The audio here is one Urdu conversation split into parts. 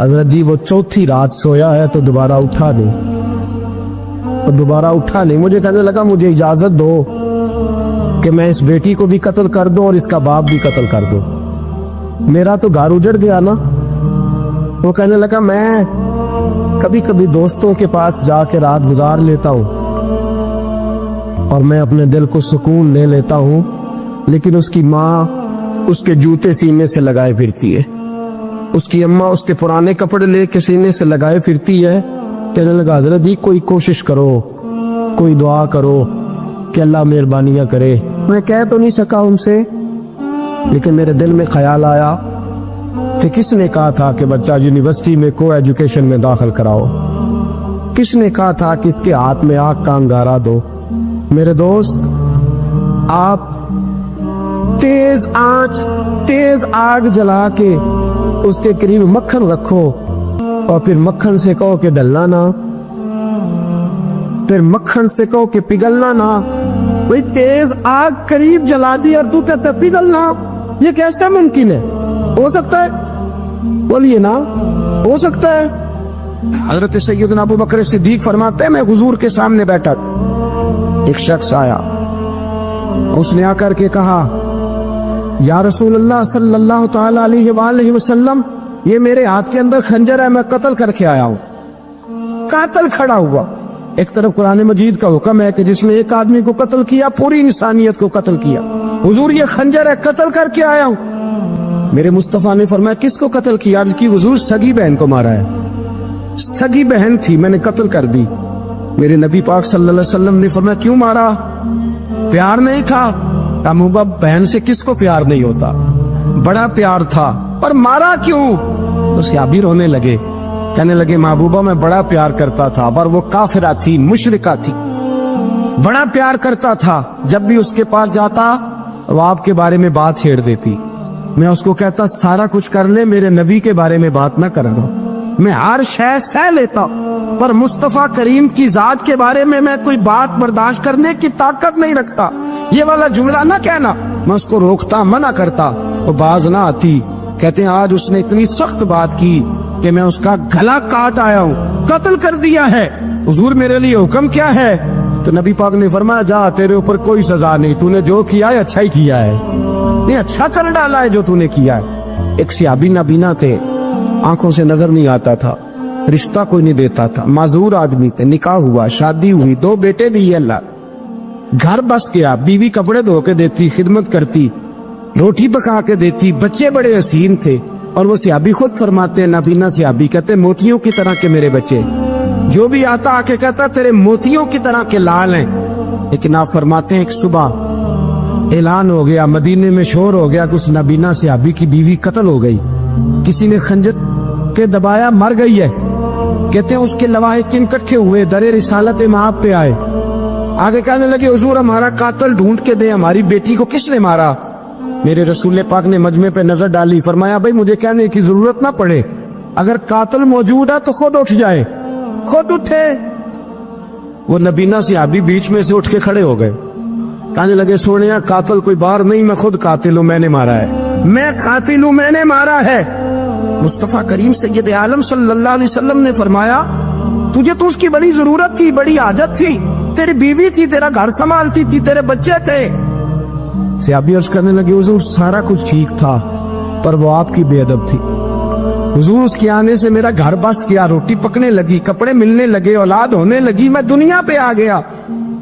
حضرت جی وہ چوتھی رات سویا ہے تو دوبارہ اٹھا نہیں، مجھے کہنے لگا مجھے اجازت دو کہ میں اس بیٹی کو بھی قتل کر دوں اور اس کا باپ بھی قتل کر دوں، میرا تو گھر اجڑ گیا نا۔ وہ کہنے لگا میں کبھی کبھی دوستوں کے پاس جا کے رات گزار لیتا ہوں اور میں اپنے دل کو سکون لے لیتا ہوں، لیکن اس کی ماں اس کے جوتے سینے سے لگائے پھرتی ہے، اس کی اماں اس کے پرانے کپڑے لے کے سینے سے لگائے پھرتی ہے۔ کہنے لگا حضرت جی کوئی کوشش کرو، کوئی دعا کرو کہ اللہ مہربانیاں کرے۔ میں کہہ تو نہیں سکا ان سے، لیکن میرے دل میں خیال آیا کہ کس نے کہا تھا کہ بچہ یونیورسٹی میں کو ایجوکیشن میں داخل کراؤ، کس نے کہا تھا کہ اس کے ہاتھ میں آگ کا انگارہ دو۔ میرے دوست، آپ تیز آنچ تیز آگ جلا کے اس کے قریب مکھن رکھو اور پھر مکھن سے کہو کہ ڈلنا نہ، پھر مکھن سے کہو کہ پگھلنا نہ۔ بھئی تیز آگ قریب جلا دی اور تو کہتا پگھلنا، یہ کیسا ممکن ہے؟ ہو سکتا ہے؟ بولیے نا، ہو سکتا ہے؟ حضرت سیدنا ابو بکر صدیق فرماتے ہیں میں حضور کے سامنے بیٹھا، ایک شخص آیا، اس نے آ کر کے کہا یا رسول اللہ صلی اللہ تعالی علیہ وآلہ وسلم، یہ میرے ہاتھ کے اندر خنجر ہے، میں قتل کر کے آیا ہوں۔ قاتل کھڑا ہوا، ایک طرف قرآن مجید کا حکم ہے کہ جس نے ایک آدمی کو قتل کیا پوری انسانیت کو قتل کیا، حضور یہ خنجر ہے، قتل کر کے آیا ہوں۔ میرے مصطفیٰ نے فرمایا کس کو قتل کیا؟ عرض کی حضور سگی بہن کو مارا ہے، سگی بہن تھی میں نے قتل کر دی۔ میرے نبی پاک صلی اللہ علیہ وسلم نے فرمایا کیوں مارا؟ پیار نہیں تھا؟ محبوبہ بہن سے کس کو پیار نہیں ہوتا، بڑا پیار تھا، پر مارا کیوں؟ تو صحابی رونے لگے، کہنے لگے محبوبہ میں بڑا پیار کرتا تھا، پر وہ کافرہ تھی، مشرکہ تھی، بڑا پیار کرتا تھا، جب بھی اس کے پاس جاتا وہ آپ کے بارے میں بات چھیڑ دیتی، میں اس کو کہتا سارا کچھ کر لے میرے نبی کے بارے میں بات نہ کرنا، میں ہر شے سہ لیتا، پر مصطفیٰ کریم کی ذات کے بارے میں کوئی بات برداشت کرنے کی طاقت نہیں رکھتا، یہ والا جملہ نہ کہنا۔ میں اس کو روکتا، منع کرتا، وہ باز نہ آتی۔ کہتے ہیں آج اس نے اتنی سخت بات کی کہ میں اس کا گلا کاٹ آیا ہوں، قتل کر دیا ہے۔ حضور میرے لیے حکم کیا ہے؟ تو نبی پاک نے فرمایا جا تیرے اوپر کوئی سزا نہیں، تو نے جو کیا ہے اچھا ہی کیا ہے، نہیں اچھا کر ڈالا ہے جو تو نے کیا ہے۔ ایک صحابی نابینا تھے، آنکھوں سے نظر نہیں آتا تھا، رشتہ کوئی نہیں دیتا تھا، معذور آدمی تھے، نکاح ہوا، شادی ہوئی، 2 بیٹے دیے اللہ، گھر بس گیا، بیوی کپڑے دھو کے دیتی، خدمت کرتی، روٹی پکا کے دیتی، بچے بڑے حسین تھے، اور وہ صحابی خود فرماتے ہیں، نابینا صحابی کہتے ہیں موتیوں کی طرح کے میرے بچے، جو بھی آتا آ کے کہتا تیرے موتیوں کی طرح کے لال ہیں۔ لیکن آپ فرماتے ہیں ایک صبح اعلان ہو گیا، مدینے میں شور ہو گیا کہ اس نابینا صحابی کی بیوی قتل ہو گئی، کسی نے خنجر کے دبایا، مر گئی ہے۔ کہتے ہیں اس کے لواحقین اکٹھے ہوئے، در رسالت امام پہ آئے، آگے کہنے لگے حضور ہمارا قاتل ڈھونڈ کے دیں، ہماری بیٹی کو کس نے مارا؟ میرے رسول پاک نے مجمع پہ نظر ڈالی، فرمایا بھائی مجھے کہنے کی ضرورت نہ پڑے، اگر قاتل موجود ہے تو خود اٹھ جائے۔ خود اٹھے، وہ نبینا صحابی بیچ میں سے اٹھ کے کھڑے ہو گئے، کہنے لگے سونیا قاتل کوئی باہر نہیں، میں خود قاتل ہوں، میں نے مارا ہے، میں قاتل ہوں، میں نے مارا ہے۔ مصطفیٰ کریم سید عالم صلی اللہ علیہ وسلم نے فرمایا تجھے تو اس کی بڑی ضرورت تھی، بڑی حاجت تھی، تیری بیوی تھی، تیرا گھر سنبھالتی تھی، تیرے بچے تھے۔ صحابی عرض کرنے لگے حضور سارا کچھ ٹھیک تھا، پر وہ آپ کی بے ادب تھی، حضور اس کے آنے سے میرا گھر بس گیا، روٹی پکنے لگی، کپڑے ملنے لگے، اولاد ہونے لگی، میں دنیا پہ آ گیا،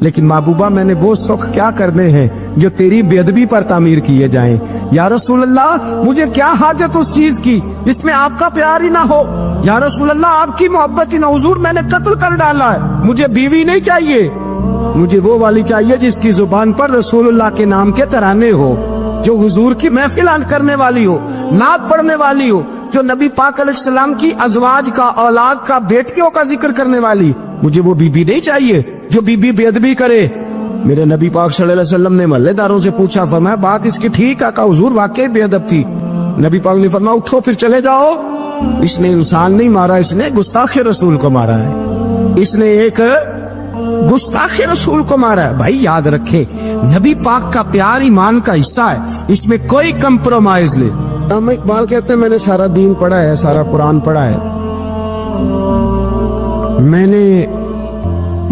لیکن محبوبہ میں نے وہ سخ کیا کرنے ہیں جو تیری بے ادبی پر تعمیر کیے جائیں۔ یا رسول اللہ مجھے کیا حاجت اس چیز کی جس میں آپ کا پیار ہی نہ ہو، یا رسول اللہ آپ کی محبت ہی نہ، حضور میں نے قتل کر ڈالا ہے، مجھے بیوی نہیں چاہیے، مجھے وہ والی چاہیے جس کی زبان پر رسول اللہ کے نام کے ترانے ہو، جو حضور کی محفل کرنے والی ہو، نعت پڑھنے والی ہو، جو نبی پاک علیہ السلام کی ازواج کا، اولاد کا، بیٹیوں کا ذکر کرنے والی، مجھے وہ بیوی نہیں چاہیے جو بیوی بے ادبی کرے۔ میرے نبی پاک صلی اللہ علیہ وسلم نے محلے داروں سے پوچھا، فرمایا بات اس کی ٹھیک ہے؟ کہا حضور واقعی بے ادب تھی۔ نبی پاک نے فرمایا اٹھو پھر چلے جاؤ، اس نے انسان نہیں مارا، اس نے گستاخ رسول کو مارا ہے، اس نے ایک گستاخ رسول کو مارا ہے۔ بھائی یاد رکھے نبی پاک کا پیار ایمان کا حصہ ہے، اس میں کوئی کمپرومائز نہیں۔ علامہ اقبال کہتے ہیں میں نے سارا دین پڑھا ہے، سارا قرآن پڑھا ہے، میں نے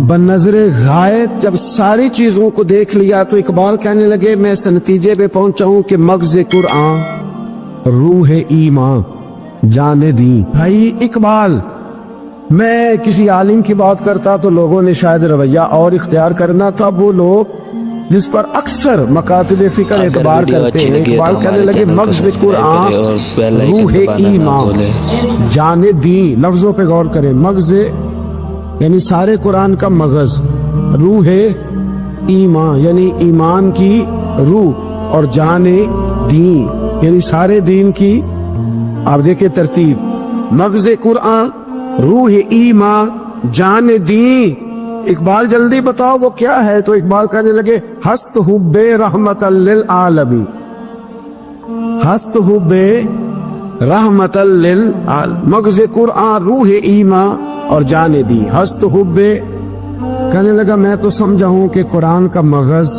بنظر غائب جب ساری چیزوں کو دیکھ لیا تو اقبال کہنے لگے میں اس نتیجے پہ پہنچا ہوں کہ مغز قرآن روح ایمان جان دین۔ بھائی اقبال، میں کسی عالم کی بات کرتا تو لوگوں نے شاید رویہ اور اختیار کرنا تھا، وہ لوگ جس پر اکثر مکاتب فکر اعتبار کرتے ہیں۔ اقبال کہنے لگے مغز قرآن روح ایمان جان دین۔ لفظوں پہ غور کریں، مغز یعنی سارے قرآن کا مغز، روح ایمان یعنی ایمان کی روح، اور جان دین یعنی سارے دین کی۔ آپ دیکھیں ترتیب، مغز قرآن روح ایمان جان دین۔ اقبال جلدی بتاؤ وہ کیا ہے؟ تو اقبال کہنے لگے ہست حب رحمت للعالمین، ہست حب رحمت للعالمین، مغز قرآن روح ایمان اور جان دی۔ ہست حب، کہنے لگا میں تو سمجھا ہوں کہ قرآن کا مغز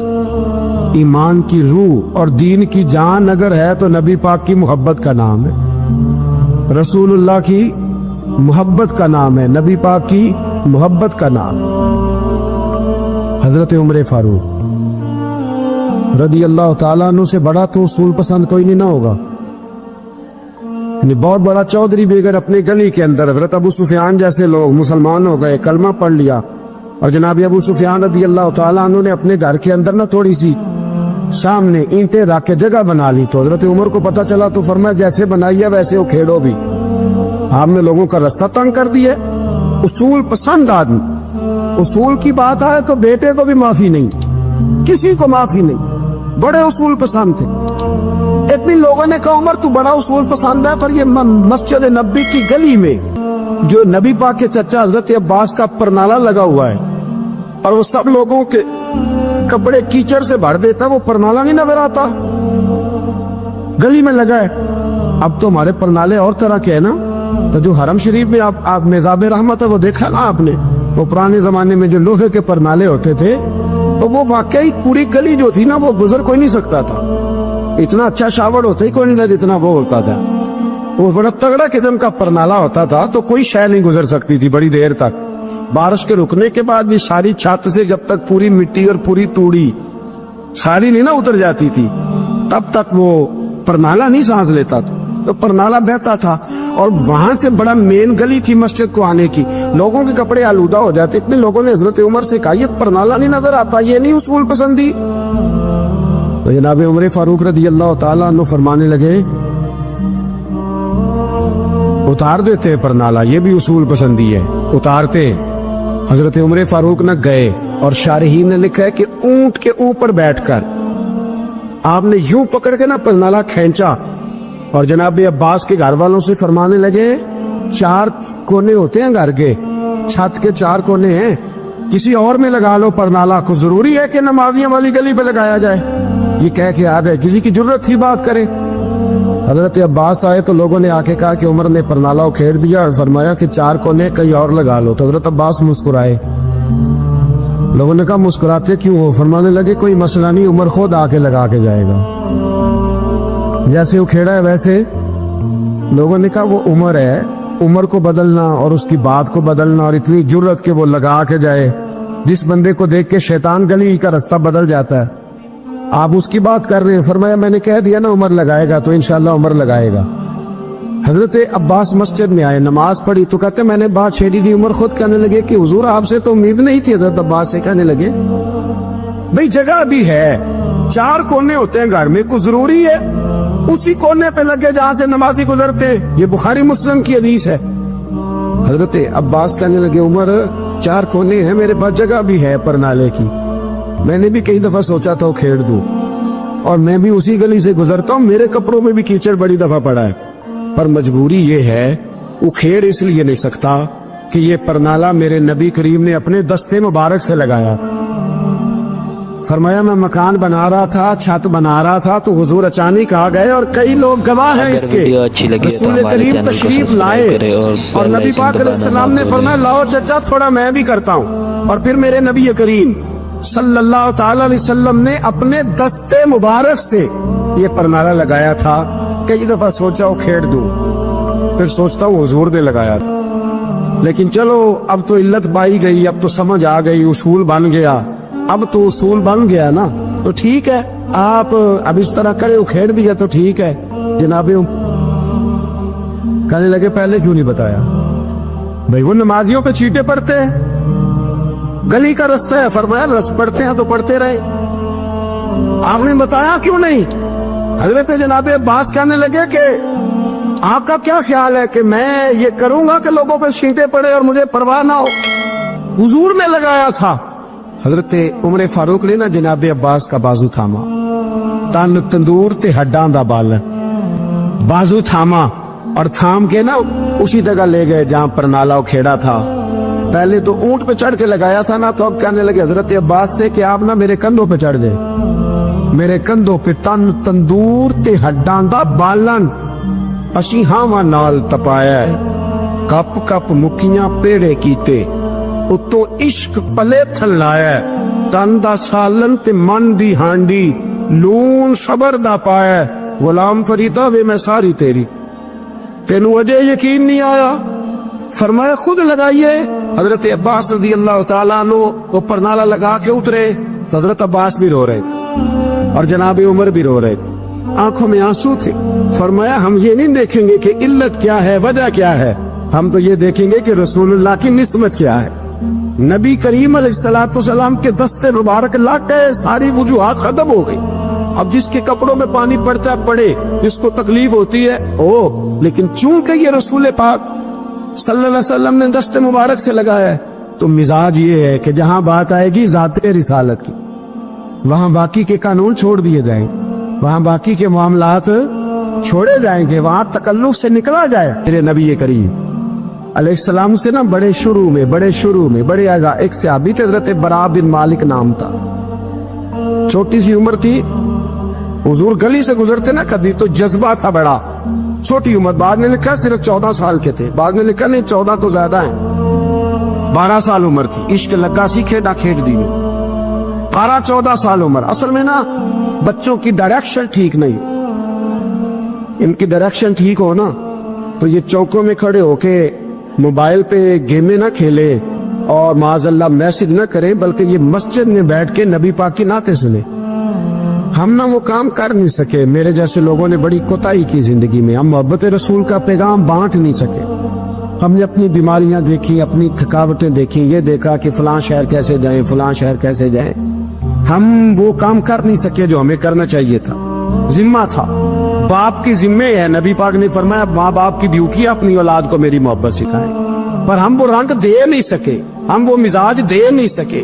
ایمان کی روح اور دین کی جان اگر ہے تو نبی پاک کی محبت کا نام ہے، رسول اللہ کی محبت کا نام ہے، نبی پاک کی محبت کا نام۔ حضرت عمر فاروق رضی اللہ تعالیٰ عنہ سے بڑا تو اصول پسند کوئی نہیں نہ ہوگا، یعنی بہت بڑا چودھری بھی اگر اپنی گلی کے اندر، حضرت ابو سفیان جیسے لوگ مسلمان ہو گئے، کلمہ پڑھ لیا، اور جناب ابو سفیان رضی اللہ تعالیٰ عنہ نے اپنے گھر کے اندر نہ تھوڑی سی سامنے اینٹیں رکھ کے جگہ بنا لی، تو حضرت عمر کو پتا چلا تو فرمایا جیسے بنائی ہے ویسے وہ کھیڑو بھی، آپ نے لوگوں کا رستہ تنگ کر دیا۔ اصول پسند آدمی، اصول کی بات آئے تو بیٹے کو بھی معافی نہیں، کسی کو معافی نہیں، بڑے اصول پسند تھے۔ اتنی لوگوں نے کہا عمر تو بڑا اصول پسند ہے، پر یہ مسجد نبی کی گلی میں جو نبی پاک کے چچا حضرت عباس کا پرنالہ لگا ہوا ہے اور وہ سب لوگوں کے کپڑے کیچڑ سے بھر دیتا، وہ پرنالہ نہیں نظر آتا، گلی میں لگا ہے۔ اب تو ہمارے پرنالے اور طرح کے ہیں نا، تو جو حرم شریف میں آپ میزاب رحمت ہے وہ دیکھا نا آپ نے، وہ پرانے زمانے میں جو لوہے کے پرنالے ہوتے تھے تو وہ واقعی پوری گلی جو تھی نا وہ گزر کوئی نہیں سکتا تھا، اتنا اچھا شاور ہوتا ہی کوئی نہیں تھا جتنا وہ ہوتا تھا، وہ بڑا تگڑا قسم کا پرنالہ ہوتا تھا، تو کوئی شے نہیں گزر سکتی تھی بڑی دیر تک۔ بارش کے رکنے کے بعد بھی ساری چھت سے جب تک پوری مٹی اور پوری توڑی ساری نہیں نہ اتر جاتی تھی تب تک وہ پرنالہ نہیں سانس لیتا تھا، تو پرنالہ بہتا تھا، اور وہاں سے بڑا مین گلی تھی مسجد کو آنے کی، لوگوں کے کپڑے آلودہ ہو جاتے، اتنے لوگوں نے حضرت عمر سے کہا یہ پرنالہ نہیں نظر آتا، یہ نہیں اصول پسندی؟ تو جناب عمر فاروق رضی اللہ تعالیٰ عنہ فرمانے لگے اتار دیتے پرنالہ، یہ بھی اصول پسندی ہے، اتارتے۔ حضرت عمر فاروق نہ گئے، اور شارحین نے لکھا ہے کہ اونٹ کے اوپر بیٹھ کر آپ نے یوں پکڑ کے نا پرنالہ کھینچا، اور جناب عباس کے گھر والوں سے فرمانے لگے 4 کونے ہوتے ہیں گھر کے، چھت کے 4 کونے ہیں، کسی اور میں لگا لو پرنالہ کو، ضروری ہے کہ نمازیوں والی گلی پہ لگایا جائے؟ یہ کہہ کے یاد ہے کسی کی ضرورت تھی بات کریں؟ حضرت عباس آئے تو لوگوں نے آ کے کہا کہ عمر نے پرنالہ کھیڑ دیا، اور فرمایا کہ 4 کونے کہیں اور لگا لو، تو حضرت عباس مسکرائے۔ لوگوں نے کہا مسکراتے کیوں ہو؟ فرمانے لگے کوئی مسئلہ نہیں، عمر خود آ کے لگا کے جائے گا، جیسے وہ کھیڑا ہے ویسے۔ لوگوں نے کہا وہ عمر ہے، عمر کو بدلنا اور اس کی بات کو بدلنا، اور اتنی جرت کہ وہ لگا کے جائے، جس بندے کو دیکھ کے شیطان گلی کا رستہ بدل جاتا ہے، آپ اس کی بات کر رہے ہیں۔ فرمایا میں نے کہہ دیا نا عمر لگائے گا، تو انشاءاللہ عمر لگائے گا۔ حضرت عباس مسجد میں آئے، نماز پڑھی تو کہتے میں نے بات چھیڑی دی، عمر خود کہنے لگے کہ حضور آپ سے تو امید نہیں تھی۔ حضرت عباس سے کہنے لگے بھئی جگہ بھی ہے، 4 کونے ہوتے ہیں گھر میں، کوئی ضروری ہے اسی کونے پہ لگے جہاں سے نمازی گزرتے؟ یہ بخاری مسلم کی حدیث ہے۔ حضرت عباس کہنے لگے عمر 4 کونے ہیں، میرے پاس جگہ بھی ہے پرنالے کی، میں نے بھی کئی دفعہ سوچا تھا وہ کھیڑ دوں، اور میں بھی اسی گلی سے گزرتا ہوں، میرے کپڑوں میں بھی کیچڑ بڑی دفعہ پڑا ہے، پر مجبوری یہ ہے وہ کھیڑ اس لیے نہیں سکتا کہ یہ پرنالہ میرے نبی کریم نے اپنے دستے مبارک سے لگایا تھا۔ فرمایا میں مکان بنا رہا تھا، چھت بنا رہا تھا، تو حضور اچانک آ گئے، اور کئی لوگ گواہ ہیں اس کے، رسول کریم تشریف لائے، اور نبی پاک علیہ السلام نے فرمایا لاؤ چچا تھوڑا میں بھی کرتا ہوں، اور پھر میرے نبی کریم صلی اللہ تعالی علیہ وسلم نے اپنے دستے مبارک سے یہ پرنالہ لگایا تھا، کئی دفعہ سوچا وہ کھیڑ دوں، پھر سوچتا ہوں حضور نے لگایا تھا، لیکن چلو اب تو علت پائی گئی، اب تو سمجھ آ گئی، اصول بن گیا، اب تو اصول بن گیا نا، تو ٹھیک ہے آپ اب اس طرح کرے، کھیڑ دیا تو ٹھیک ہے جناب۔ کہنے لگے پہلے کیوں نہیں بتایا؟ بھائی وہ نمازیوں پہ چیٹے پڑتے ہیں، گلی کا رستہ ہے، فرمایا رس پڑتے ہیں تو پڑھتے رہے، آپ نے بتایا کیوں نہیں؟ حضرت جناب عباس کہنے لگے کہ آپ کا کیا خیال ہے کہ میں یہ کروں گا کہ لوگوں پہ چیٹے پڑے اور مجھے پرواہ نہ ہو؟ حضور نے لگایا تھا۔ حضرت عمر فاروق نے نا جناب عباس کا بازو تھاما، تن تندور تے ہڈاں دا بالن، بازو تھاما اور تھام کے نا اسی جگہ لے گئے جہاں پر نالا کھیڑا تھا۔ پہلے تو اونٹ پہ چڑھ کے لگایا تھا نا، تو اب کہنے لگے حضرت عباس سے کہ آپ نا میرے کندھوں پہ چڑھ گئے، میرے کندھوں پہ تن تندور تے ہڈاں دا بالن، اسی ہاواں نال تپایا ہے، کپ کپ مکیاں پیڑے کیتے، اتو عشق پلے تھل لایا ہے، تن دا سالن تے من دی ہانڈی، لون صبر دا پایا ہے، غلام فریدہ وے میں ساری تیری، تینوں وجہ یقین نہیں آیا؟ فرمایا خود لگائیے۔ حضرت عباس رضی اللہ تعالیٰ عنہ اوپر نالا لگا کے اترے، تو حضرت عباس بھی رو رہے تھے اور جناب عمر بھی رو رہے تھے، آنکھوں میں آنسو تھے۔ فرمایا ہم یہ نہیں دیکھیں گے کہ علت کیا ہے، وجہ کیا ہے، ہم تو یہ دیکھیں گے کہ رسول اللہ کی نسبت کیا ہے۔ نبی کریم علیہ السلام کے دستے مبارک لاٹ گئے، ساری وجوہات ختم ہو گئی۔ اب جس کے کپڑوں میں پانی پڑتا ہے پڑے، جس کو تکلیف ہوتی ہے لیکن چونکہ یہ رسول پاک صلی اللہ علیہ وسلم نے دست مبارک سے لگایا ہے، تو مزاج یہ ہے کہ جہاں بات آئے گی ذات رسالت کی، وہاں باقی کے قانون چھوڑ دیے جائیں، وہاں باقی کے معاملات چھوڑے جائیں گے، وہاں تکلف سے نکلا جائے۔ میرے نبی کریم علیہ السلام سے نا بڑے شروع میں بڑے آگا ایک صحابی تھے، حضرت برا بن مالک نام تھا، چھوٹی سی عمر تھی، حضور گلی سے گزرتے نا کبھی تو جذبہ تھا بڑا، چھوٹی عمر، بعد نے لکھا صرف 14 سال کے تھے، بعد نے لکھا نہیں 14 تو زیادہ ہیں، 12 سال عمر تھی، عشق لگا سی کھیڑا کھیڑ دی، 12-14 سال عمر۔ اصل میں نا بچوں کی ڈائریکشن ٹھیک نہیں، ان کی ڈائریکشن ٹھیک ہو نا تو یہ چوکوں میں کھڑے ہو کے موبائل پہ گیمیں نہ کھیلے اور معاذ اللہ میسج نہ کرے، بلکہ یہ مسجد میں بیٹھ کے نبی پاک کی نعتیں سنے۔ ہم نہ وہ کام کر نہیں سکے، میرے جیسے لوگوں نے بڑی کوتاہی کی زندگی میں، ہم محبت رسول کا پیغام بانٹ نہیں سکے، ہم نے اپنی بیماریاں دیکھی، اپنی تھکاوٹیں دیکھی، یہ دیکھا کہ فلاں شہر کیسے جائیں، فلاں شہر کیسے جائیں، ہم وہ کام کر نہیں سکے جو ہمیں کرنا چاہیے تھا، ذمہ تھا، باپ کی ذمہ ہے۔ نبی پاک نے فرمایا ماں باپ کی ڈیوٹی ہے اپنی اولاد کو میری محبت سکھائیں، پر ہم وہ رنگ دے نہیں سکے، ہم وہ مزاج دے نہیں سکے،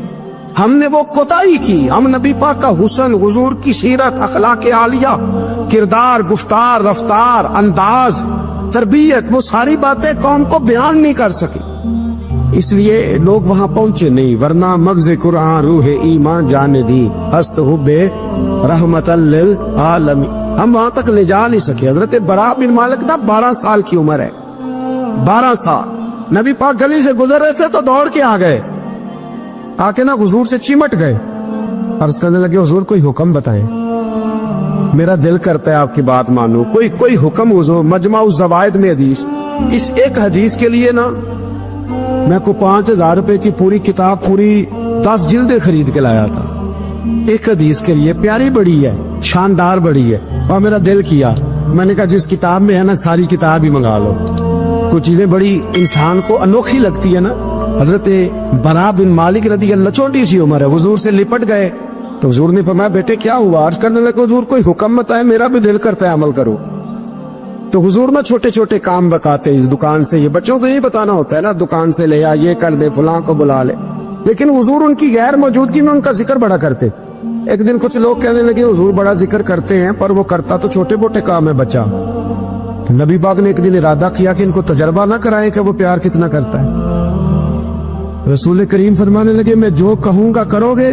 ہم نے وہ کوتاہی کی۔ ہم نبی پاک کا حسن، حضور کی سیرت، اخلاق عالیہ، کردار، گفتار، رفتار، انداز، تربیت، وہ ساری باتیں قوم کو بیان نہیں کر سکے، اس لیے لوگ وہاں پہنچے نہیں، ورنہ مغز قرآن روح ایمان جان دی، ہست حب رحمت للعالمین، ہم وہاں تک لے جا نہیں سکے۔ حضرت برا بن مالک نا 12 سال کی عمر ہے، 12 سال، نبی پاک گلی سے گزر رہے تھے تو دوڑ کے آ گئے، آ کے نا حضور سے چمٹ گئے، عرض کرنے لگے حضور کوئی حکم بتائیں، میرا دل کرتا ہے آپ کی بات مانوں، کوئی حکم حضور۔ مجمع الزوائد میں حدیث، اس ایک حدیث کے لیے نا میں کو 5000 روپے کی پوری کتاب، پوری 10 جلدیں خرید کے لایا تھا، ایک حدیث کے لیے، پیاری بڑی ہے، شاندار بڑی ہے، اور میرا دل کیا، میں نے کہا جس کتاب میں ہے نا ساری کتاب ہی منگا لو، کچھ چیزیں بڑی انسان کو انوکھی لگتی ہے نا۔ حضرت برا بن مالک رضی اللہ، چھوٹی سی عمر ہے، حضور سے لپٹ گئے تو حضور نے فرمایا بیٹے کیا ہوا؟ عرض کرنے لگے حضور کوئی حکم بتائے، میرا بھی دل کرتا ہے عمل کرو۔ تو حضور میں چھوٹے چھوٹے کام بتاتے، اس دکان سے، یہ بچوں کو یہی بتانا ہوتا ہے نا، دکان سے لے آ، یہ کر دے، فلاں کو بلا لے، لیکن حضور ان کی غیر موجودگی میں ان کا ذکر بڑا کرتے۔ ایک دن کچھ لوگ کہنے لگے حضور بڑا ذکر کرتے ہیں پر وہ کرتا تو چھوٹے موٹے کام ہے بچہ۔ نبی پاک نے ایک دن ارادہ کیا کہ ان کو تجربہ نہ کرائے کہ وہ پیار کتنا کرتا ہے۔ رسول کریم فرمانے لگے میں جو کہوں گا کرو گے؟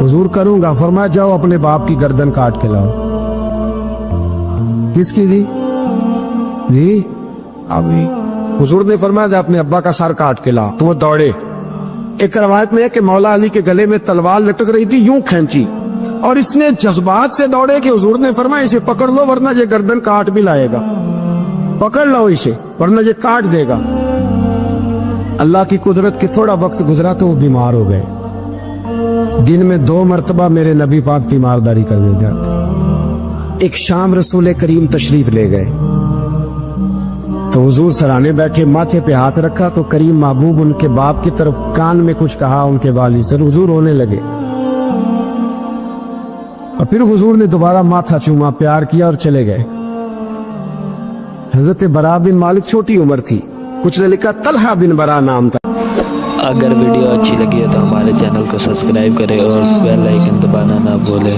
حضور کروں گا۔ فرمایا جاؤ اپنے باپ کی گردن کاٹ کے لاؤ۔ کس کی جی ابھی حضور نے فرمایا جا اپنے ابا کا سر کاٹ کے لا، تو وہ دوڑے۔ ایک روایت میں ہے کہ مولا علی کے گلے میں تلوار لٹک رہی تھی، یوں کھینچی اور اس نے جذبات سے دوڑے کہ حضور نے فرمایا اسے پکڑ لو ورنہ یہ گردن کاٹ بھی لائے گا، پکڑ لو اسے ورنہ یہ کاٹ دے گا۔ اللہ کی قدرت کہ تھوڑا وقت گزرا تو وہ بیمار ہو گئے، دن میں 2 مرتبہ میرے نبی پاک تیمارداری کر دے جاتے۔ ایک شام رسول کریم تشریف لے گئے تو حضور سرانے بیٹھے، ماتھے پہ ہاتھ رکھا تو کریم محبوب ان کے باپ کی طرف کان میں کچھ کہا ان کے والد سے، حضور رونے لگے اور پھر حضور نے دوبارہ ماتھا چوما، پیار کیا اور چلے گئے۔ حضرت برا بن مالک چھوٹی عمر تھی، کچھ نے لکھا طلحہ بن برا نام تھا۔ اگر ویڈیو اچھی لگی ہے تو ہمارے چینل کو سبسکرائب کریں اور بیل آئیکن دبانا نہ بھولیں۔